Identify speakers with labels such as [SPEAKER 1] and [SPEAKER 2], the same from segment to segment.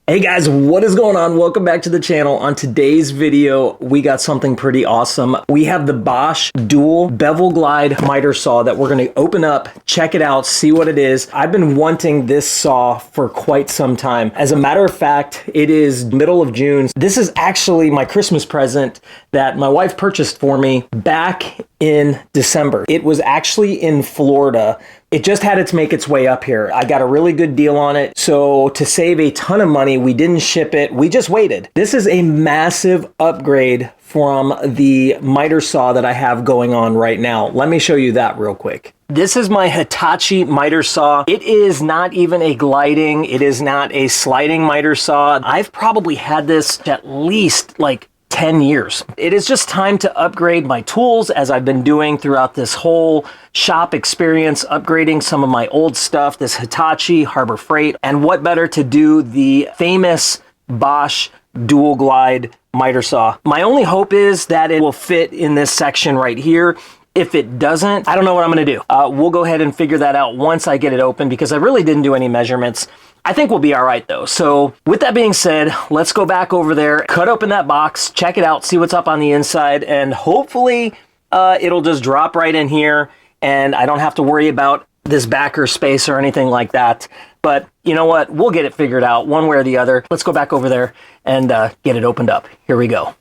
[SPEAKER 1] Hey guys, what is going on? Welcome back to the channel. On today's video, we got something pretty awesome. We have the Bosch dual bevel glide miter saw that we're going to open up, check it out, see what it is. I've been wanting this saw for quite some time. As a matter of fact, it is middle of June. This is actually my Christmas present that my wife purchased for me back in December. It was actually in Florida. It just had to make its way up here. I got a really good deal on it. So to save a ton of money, we didn't ship it. We just waited. This is a massive upgrade from the miter saw that I have going on right now. Let me show you that real quick. This is my Hitachi miter saw. It is not even a gliding. It is not a sliding miter saw. I've probably had this at least like 10 years. It is just time to upgrade my tools, as I've been doing throughout this whole shop experience, upgrading some of my old stuff, this Hitachi, Harbor Freight, and what better to do the famous Bosch dual glide miter saw. My only hope is that it will fit in this section right here. If it doesn't, I don't know what I'm gonna do. We'll go ahead and figure that out once I get it open, because I really didn't do any measurements. I think we'll be all right though. So with that being said, let's go back over there, cut open that box, check it out, see what's up on the inside, and hopefully it'll just drop right in here and I don't have to worry about this backer space or anything like that. But you know what? We'll get it figured out one way or the other. Let's go back over there and get it opened up. Here we go.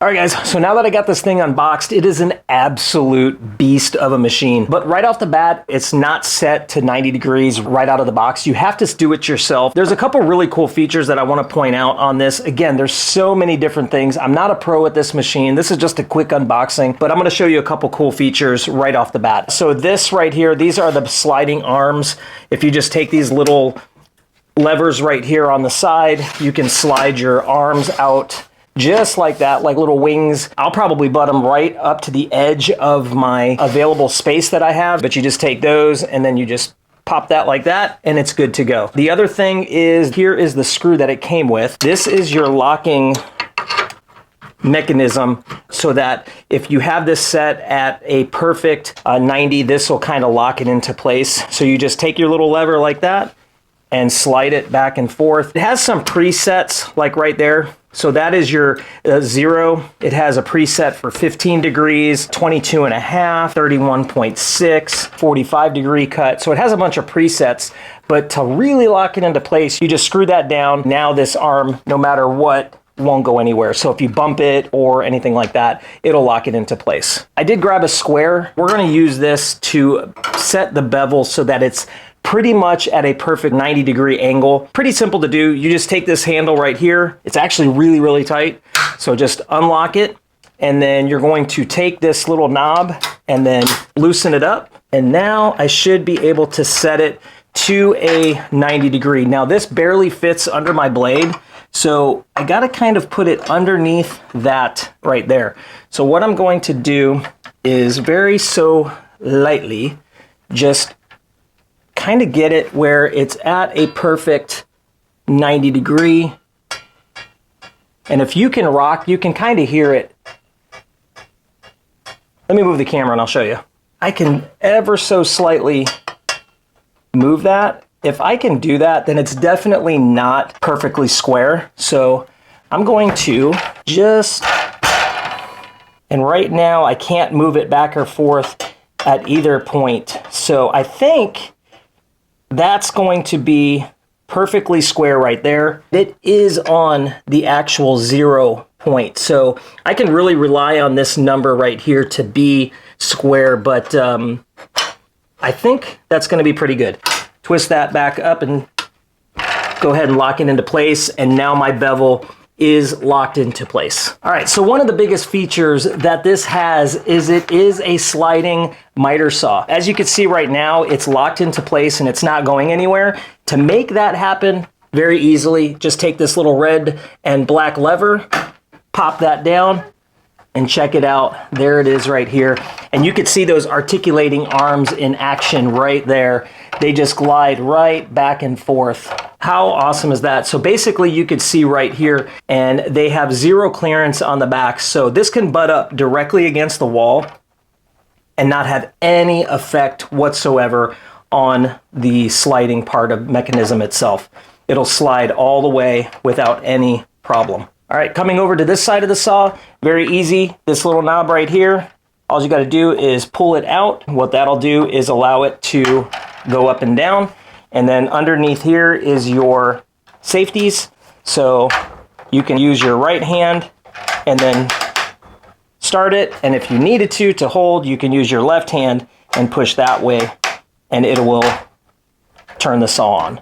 [SPEAKER 1] All right guys, so now that I got this thing unboxed, it is an absolute beast of a machine. But right off the bat, it's not set to 90 degrees right out of the box. You have to do it yourself. There's a couple really cool features that I want to point out on this. Again, there's so many different things. I'm not a pro at this machine. This is just a quick unboxing, but I'm going to show you a couple cool features right off the bat. So this right here, these are the sliding arms. If you just take these little levers right here on the side, you can slide your arms out just like that, like little wings. I'll probably butt them right up to the edge of my available space that I have, but you just take those and then you just pop that like that and it's good to go. The other thing is, here is the screw that it came with. This is your locking mechanism, so that if you have this set at a perfect 90, this will kind of lock it into place. So you just take your little lever like that and slide it back and forth. It has some presets like right there. So that is your 0. It has a preset for 15 degrees, 22 and a half, 31.6, 45 degree cut. So it has a bunch of presets, but to really lock it into place, you just screw that down. Now this arm, no matter what, won't go anywhere. So if you bump it or anything like that, it'll lock it into place. I did grab a square. We're gonna use this to set the bevel so that it's pretty much at a perfect 90 degree angle. Pretty simple to do. You just take this handle right here. It's actually really, really tight. So just unlock it, and then you're going to take this little knob and then loosen it up. And now I should be able to set it to a 90 degree. Now this barely fits under my blade, so I gotta kind of put it underneath that right there. So what I'm going to do is very so lightly just kind of get it where it's at a perfect 90 degree. And if you can rock, you can kind of hear it. Let me move the camera and I'll show you. I can ever so slightly move that. If I can do that, then it's definitely not perfectly square. So I'm going to just, and right now I can't move it back or forth at either point. So I think that's going to be perfectly square right there. It is on the actual 0 point. So I can really rely on this number right here to be square, but I think that's going to be pretty good. Twist that back up and go ahead and lock it into place. And now my bevel is locked into place. All right, so one of the biggest features that this has is it is a sliding miter saw. As you can see right now, it's locked into place and it's not going anywhere. To make that happen very easily, just take this little red and black lever, pop that down, and check it out. There it is right here. And you can see those articulating arms in action right there. They just glide right back and forth. How awesome is that? So basically you could see right here, and they have zero clearance on the back. So this can butt up directly against the wall and not have any effect whatsoever on the sliding part of mechanism itself. It'll slide all the way without any problem. All right, coming over to this side of the saw, very easy. This little knob right here, all you gotta do is pull it out. What that'll do is allow it to go up and down. And then underneath here is your safeties. So you can use your right hand and then start it. And if you needed to hold, you can use your left hand and push that way, and it will turn the saw on.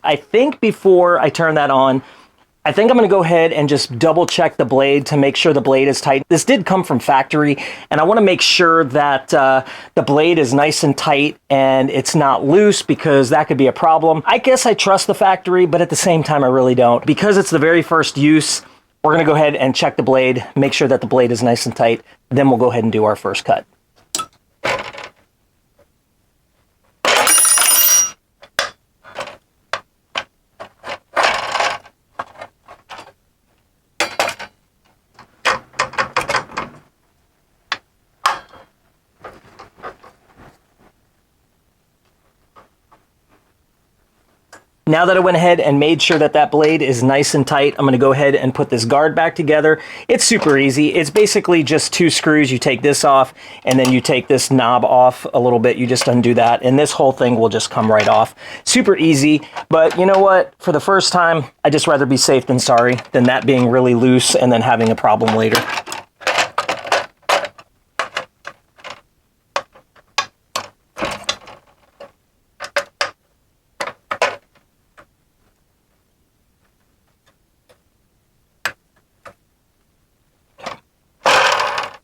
[SPEAKER 1] I think before I turn that on, I think I'm going to go ahead and just double check the blade to make sure the blade is tight. This did come from factory, and I want to make sure that the blade is nice and tight and it's not loose, because that could be a problem. I guess I trust the factory, but at the same time I really don't. Because it's the very first use, we're going to go ahead and check the blade, make sure that the blade is nice and tight. Then we'll go ahead and do our first cut. Now that I went ahead and made sure that that blade is nice and tight, I'm going to go ahead and put this guard back together. It's super easy. It's basically just 2 screws. You take this off, and then you take this knob off a little bit. You just undo that, and this whole thing will just come right off. Super easy, but you know what? For the first time, I'd just rather be safe than sorry than that being really loose and then having a problem later.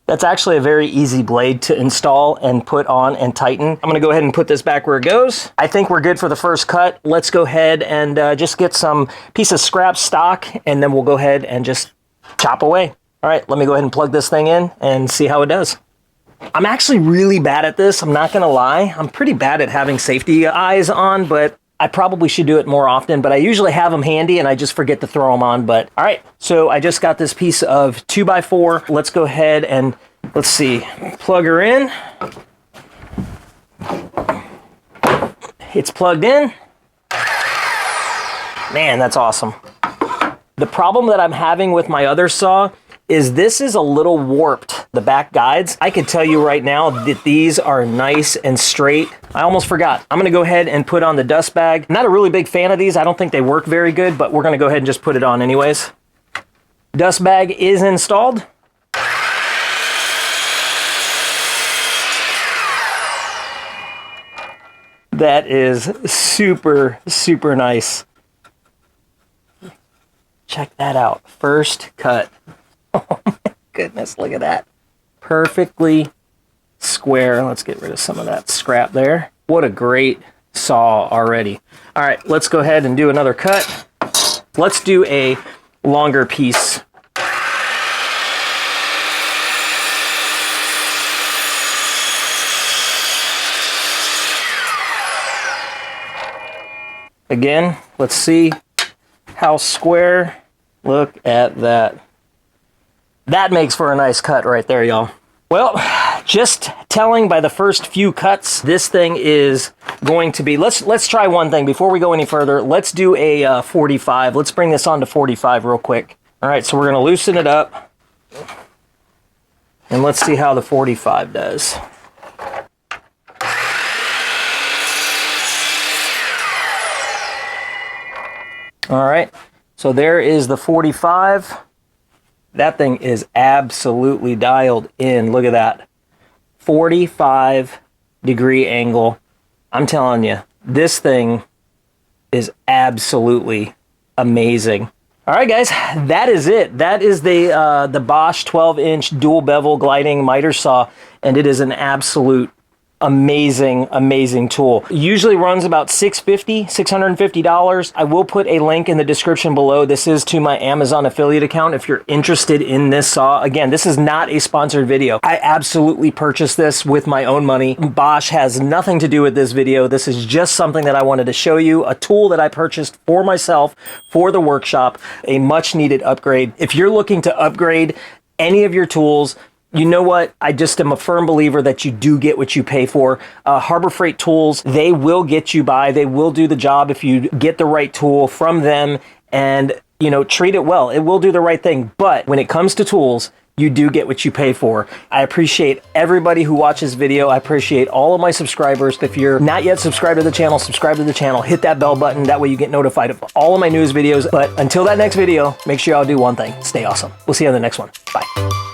[SPEAKER 1] That's actually a very easy blade to install and put on and tighten. I'm gonna go ahead and put this back where it goes. I think we're good for the first cut. Let's go ahead and just get some piece of scrap stock, and then we'll go ahead and just chop away. All right, let me go ahead and plug this thing in and see how it does. I'm actually really bad at this, I'm not gonna lie. I'm pretty bad at having safety eyes on, but I probably should do it more often, but I usually have them handy and I just forget to throw them on. But all right, so I just got this piece of 2x4. Let's go ahead and, let's see, plug her in. It's plugged in. Man, that's awesome. The problem that I'm having with my other saw is this is a little warped, the back guides. I can tell you right now that these are nice and straight. I almost forgot. I'm gonna go ahead and put on the dust bag. I'm not a really big fan of these. I don't think they work very good, but we're gonna go ahead and just put it on anyways. Dust bag is installed. That is super, super nice. Check that out. First cut. Oh my goodness, look at that. Perfectly square. Let's get rid of some of that scrap there. What a great saw already. All right, let's go ahead and do another cut. Let's do a longer piece. Again, let's see how square. Look at that. That makes for a nice cut right there, y'all. Well, just telling by the first few cuts, this thing is going to be, let's try one thing before we go any further. Let's do a 45. Let's bring this on to 45 real quick. All right, so we're gonna loosen it up and let's see how the 45 does. All right, so there is the 45. That thing is absolutely dialed in. Look at that. 45-degree angle. I'm telling you, this thing is absolutely amazing. All right, guys, that is it. That is the Bosch 12-inch dual bevel gliding miter saw, and it is an absolute amazing tool. Usually runs about $650. I will put a link in the description below. This is to my Amazon affiliate account if you're interested in this saw. Again, this is not a sponsored video. I absolutely purchased this with my own money. Bosch has nothing to do with this video. This is just something that I wanted to show you, a tool that I purchased for myself for the workshop, a much needed upgrade. If you're looking to upgrade any of your tools, you know what? I just am a firm believer that you do get what you pay for. Harbor Freight tools, they will get you by. They will do the job if you get the right tool from them and, you know, treat it well. It will do the right thing. But when it comes to tools, you do get what you pay for. I appreciate everybody who watches video. I appreciate all of my subscribers. If you're not yet subscribed to the channel, subscribe to the channel. Hit that bell button. That way you get notified of all of my news videos. But until that next video, make sure y'all do one thing. Stay awesome. We'll see you on the next one. Bye.